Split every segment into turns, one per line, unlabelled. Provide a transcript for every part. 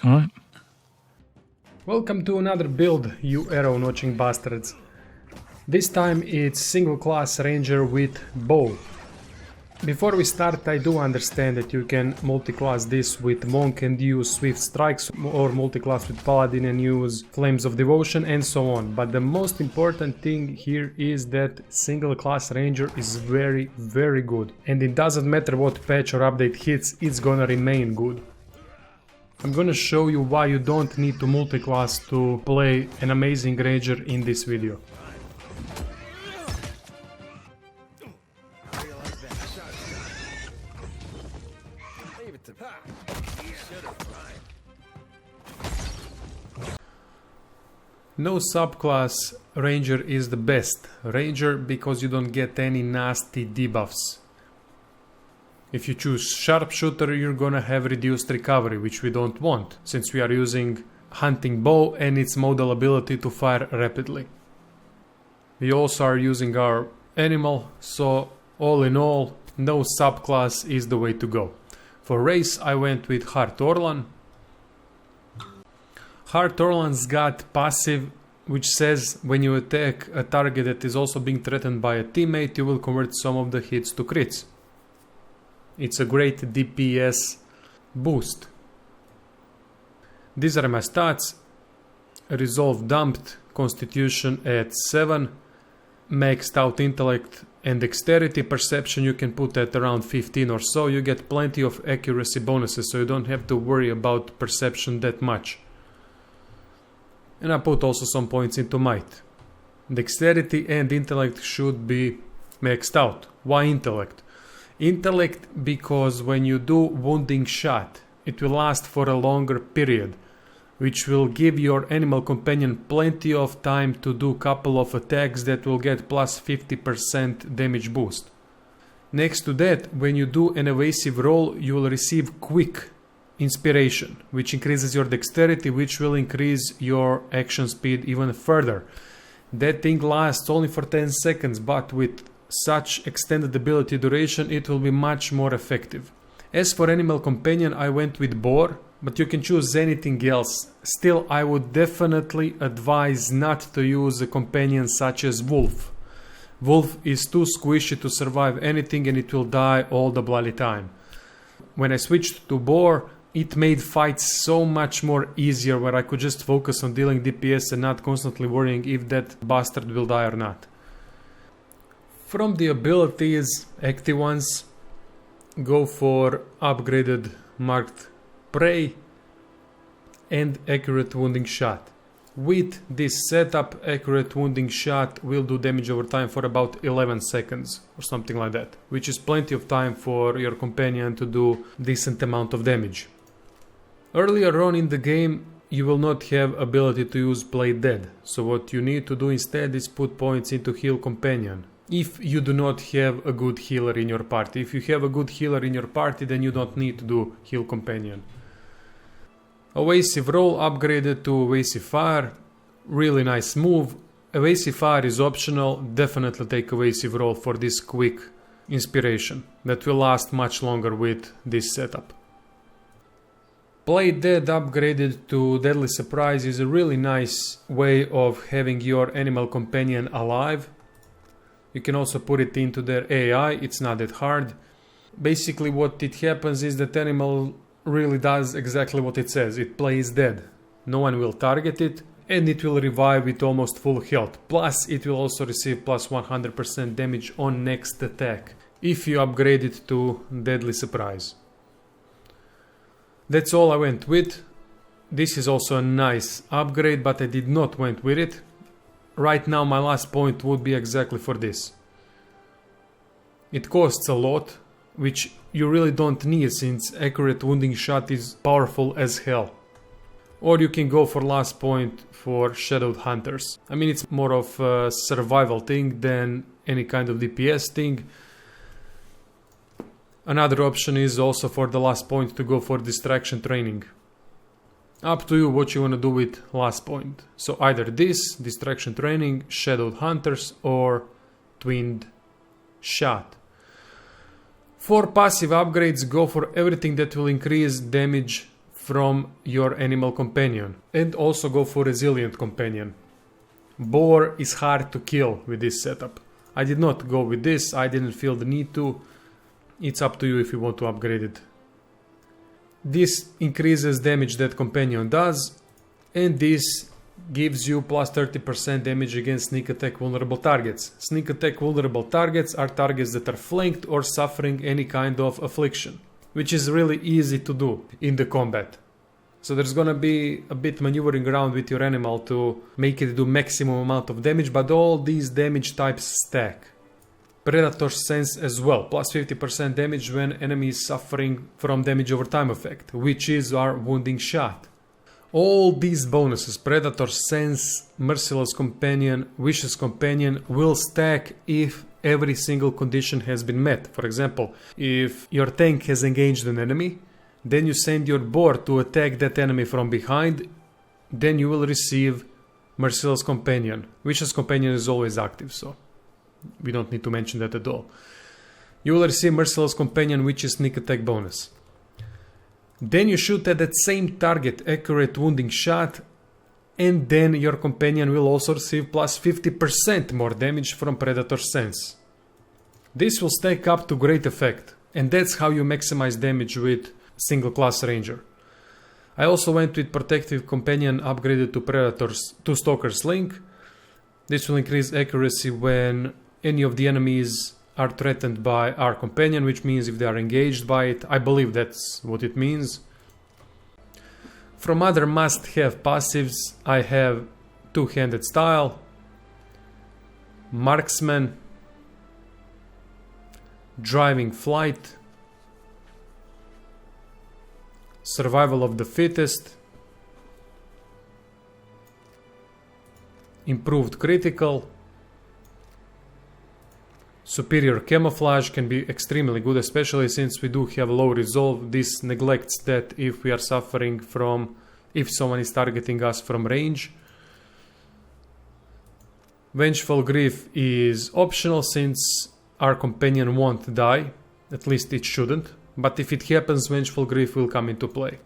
Alright.
Welcome to another build, you arrow-notching bastards. This time it's single-class ranger with bow. Before we start, I do understand that you can multi-class this with monk and use swift strikes, or multi-class with paladin and use flames of devotion and so on. But the most important thing here is that single-class ranger is very good. And it doesn't matter what patch or update hits, it's gonna remain good. I'm gonna show you why you don't need to multi-class to play an amazing ranger in this video. No subclass ranger is the best ranger because you don't get any nasty debuffs. If you choose sharpshooter, you're gonna have reduced recovery, which we don't want, since we are using hunting bow and its modal ability to fire rapidly. We also are using our animal, so all in all, no subclass is the way to go. For race, I went with Hart Orlan. Hart Orlan's got passive, which says when you attack a target that is also being threatened by a teammate, you will convert some of the hits to crits. It's a great DPS boost. These are my stats. Resolve dumped, constitution at 7, maxed out intellect and dexterity. Perception you can put at around 15 or so. You get plenty of accuracy bonuses, so you don't have to worry about perception that much. And I put also some points into might. Dexterity and intellect should be maxed out. Why intellect? Intellect because when you do wounding shot, it will last for a longer period, which will give your animal companion plenty of time to do couple of attacks that will get plus 50% damage boost. Next to that, when you do an evasive roll, you will receive quick inspiration, which increases your dexterity, which will increase your action speed even further. That thing lasts only for 10 seconds, but with such extended ability duration, it will be much more effective. As for animal companion, I went with boar, but you can choose anything else. Still, I would definitely advise not to use a companion such as wolf. Wolf is too squishy to survive anything and it will die all the bloody time. When I switched to boar, it made fights so much more easier, where I could just focus on dealing DPS and not constantly worrying if that bastard will die or not. From the abilities, active ones, go for upgraded marked prey and accurate wounding shot. With this setup, accurate wounding shot will do damage over time for about 11 seconds or something like that, which is plenty of time for your companion to do decent amount of damage. Earlier on in the game, you will not have ability to use Play Dead, so what you need to do instead is put points into heal companion. If you do not have a good healer in your party. If you have a good healer in your party, then you don't need to do heal companion. Evasive roll upgraded to evasive fire. Really nice move. Evasive fire is optional. Definitely take evasive roll for this quick inspiration that will last much longer with this setup. Play Dead upgraded to Deadly Surprise is a really nice way of having your animal companion alive. You can also put it into their AI, it's not that hard. Basically what it happens is that animal really does exactly what it says. It plays dead. No one will target it and it will revive with almost full health. Plus it will also receive plus 100% damage on next attack if you upgrade it to Deadly Surprise. That's all I went with. This is also a nice upgrade, but I did not went with it. Right now my last point would be exactly for this. It costs a lot, which you really don't need since accurate wounding shot is powerful as hell. Or you can go for last point for Shadowed Hunters. I mean, it's more of a survival thing than any kind of DPS thing. Another option is also for the last point to go for distraction training. Up to you what you want to do with last point. So either this, distraction training, Shadowed Hunters, or Twinned Shot. For passive upgrades, go for everything that will increase damage from your animal companion. And also go for resilient companion. Boar is hard to kill with this setup. I did not go with this, I didn't feel the need to. It's up to you if you want to upgrade it. This increases damage that companion does, and this gives you plus 30% damage against sneak attack vulnerable targets. Sneak attack vulnerable targets are targets that are flanked or suffering any kind of affliction, which is really easy to do in the combat. So there's gonna be a bit maneuvering around with your animal to make it do maximum amount of damage, but all these damage types stack. Predator Sense as well, plus 50% damage when enemy is suffering from damage over time effect, which is our wounding shot. All these bonuses, Predator Sense, Merciless Companion, Vicious Companion, will stack if every single condition has been met. For example, if your tank has engaged an enemy, then you send your boar to attack that enemy from behind, then you will receive Merciless Companion. Vicious Companion is always active, so we don't need to mention that at all. You will receive Merciless Companion, which is sneak attack bonus. Then you shoot at that same target accurate wounding shot, and then your companion will also receive plus 50% more damage from Predator Sense. This will stack up to great effect, and that's how you maximize damage with single class ranger. I also went with Protective Companion upgraded to Stalker's Link. This will increase accuracy when any of the enemies are threatened by our companion, which means if they are engaged by it. I believe that's what it means. From other must-have passives, I have Two-Handed Style, Marksman, Driving Flight, Survival of the Fittest, Improved Critical. Superior Camouflage can be extremely good, especially since we do have low resolve. This neglects that if we are suffering from, if someone is targeting us from range. Vengeful Grief is optional since our companion won't die, at least it shouldn't, but if it happens, Vengeful Grief will come into play.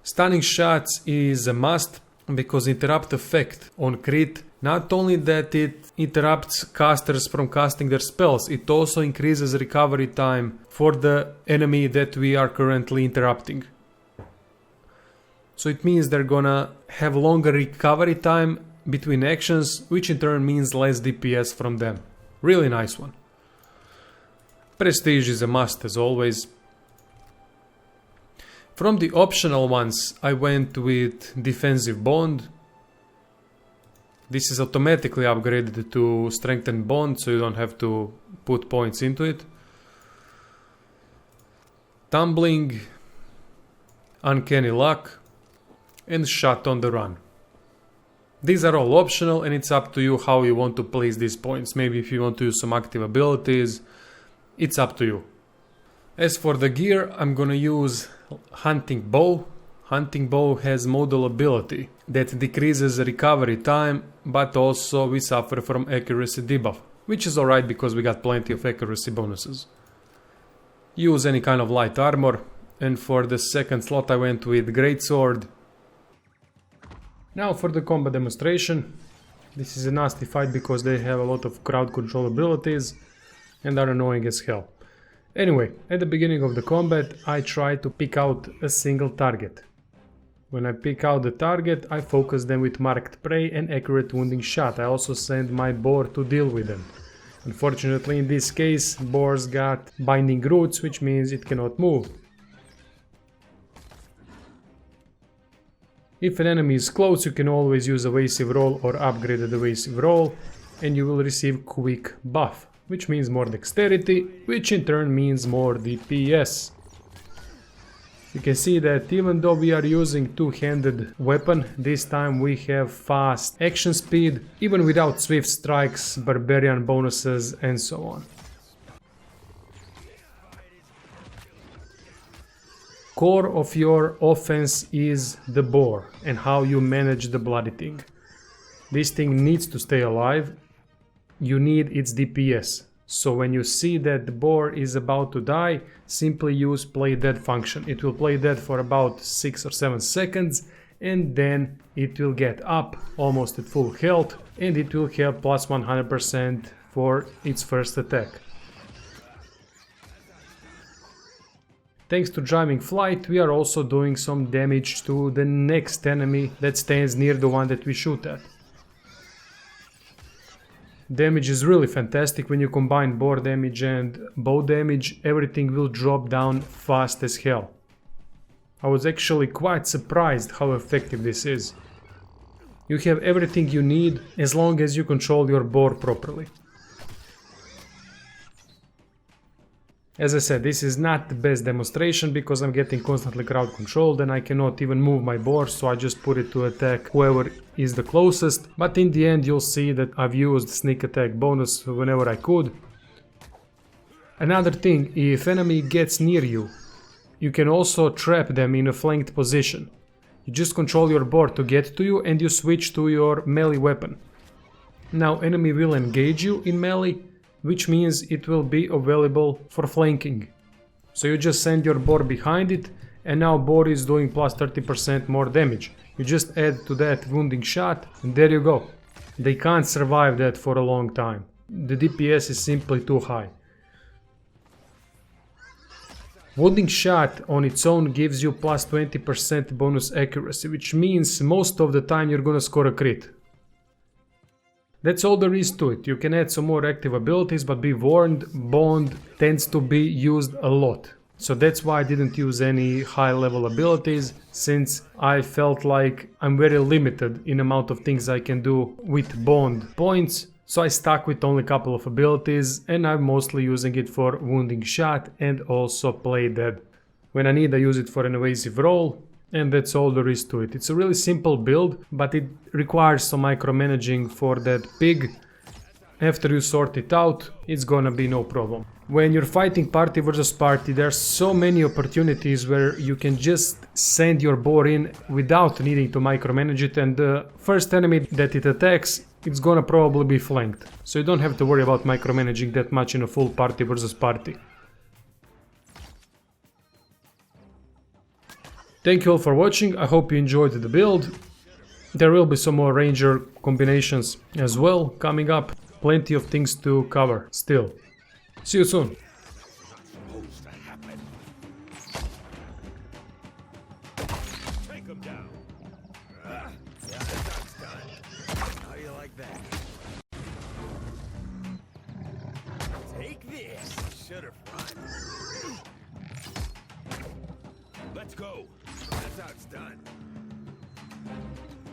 Stunning Shots is a must because interrupt effect on crit. Not only that it interrupts casters from casting their spells, it also increases recovery time for the enemy that we are currently interrupting. So it means they're gonna have longer recovery time between actions, which in turn means less DPS from them. Really nice one. Prestige is a must as always. From the optional ones, I went with Defensive Bond. This is automatically upgraded to Strengthened Bond, so you don't have to put points into it. Tumbling, Uncanny Luck, and Shot on the Run. These are all optional, and it's up to you how you want to place these points. Maybe if you want to use some active abilities, it's up to you. As for the gear, I'm gonna use Hunting Bow. Hunting Bow has modal ability that decreases recovery time, but also we suffer from accuracy debuff, which is alright because we got plenty of accuracy bonuses. Use any kind of light armor, and for the second slot I went with Greatsword. Now for the combat demonstration. This is a nasty fight because they have a lot of crowd control abilities and are annoying as hell. Anyway, at the beginning of the combat I try to pick out a single target. When I pick out the target, I focus them with marked prey and accurate wounding shot. I also send my boar to deal with them. Unfortunately, in this case, boars got binding roots, which means it cannot move. If an enemy is close, you can always use evasive roll or upgraded evasive roll, and you will receive quick buff, which means more dexterity, which in turn means more DPS. You can see that even though we are using two-handed weapon, this time we have fast action speed, even without swift strikes, barbarian bonuses and so on. Core of your offense is the boar and how you manage the bloody thing. This thing needs to stay alive. You need its DPS. So when you see that the boar is about to die, simply use play dead function. It will play dead for about 6 or 7 seconds, and then it will get up almost at full health, and it will have plus 100% for its first attack. Thanks to driving flight, we are also doing some damage to the next enemy that stands near the one that we shoot at. Damage is really fantastic when you combine boar damage and bow damage. Everything will drop down fast as hell. I was actually quite surprised how effective this is. You have everything you need as long as you control your boar properly. As I said, this is not the best demonstration because I'm getting constantly crowd controlled and I cannot even move my boar, so I just put it to attack whoever is the closest. But in the end you'll see that I've used sneak attack bonus whenever I could. Another thing, if enemy gets near you, you can also trap them in a flanked position. You just control your boar to get to you and you switch to your melee weapon. Now enemy will engage you in melee, which means it will be available for flanking. So you just send your boar behind it, and now boar is doing plus 30% more damage. You just add to that wounding shot, and there you go. They can't survive that for a long time. The DPS is simply too high. Wounding shot on its own gives you plus 20% bonus accuracy, which means most of the time you're gonna score a crit. That's all there is to it. You can add some more active abilities, but be warned, Bond tends to be used a lot. So that's why I didn't use any high level abilities, since I felt like I'm very limited in amount of things I can do with Bond points. So I stuck with only a couple of abilities, and I'm mostly using it for wounding shot and also play dead. When I need, I use it for an evasive roll. And that's all there is to it. It's a really simple build, but it requires some micromanaging for that pig. After you sort it out, it's gonna be no problem. When you're fighting party versus party, there's so many opportunities where you can just send your boar in without needing to micromanage it, and the first enemy that it attacks, it's gonna probably be flanked. So you don't have to worry about micromanaging that much in a full party versus party. Thank you all for watching, I hope you enjoyed the build. There will be some more ranger combinations as well coming up. Plenty of things to cover still. See you soon.
Take him down. How do you like that? Take this. Should have run. Let's go. That's how it's done.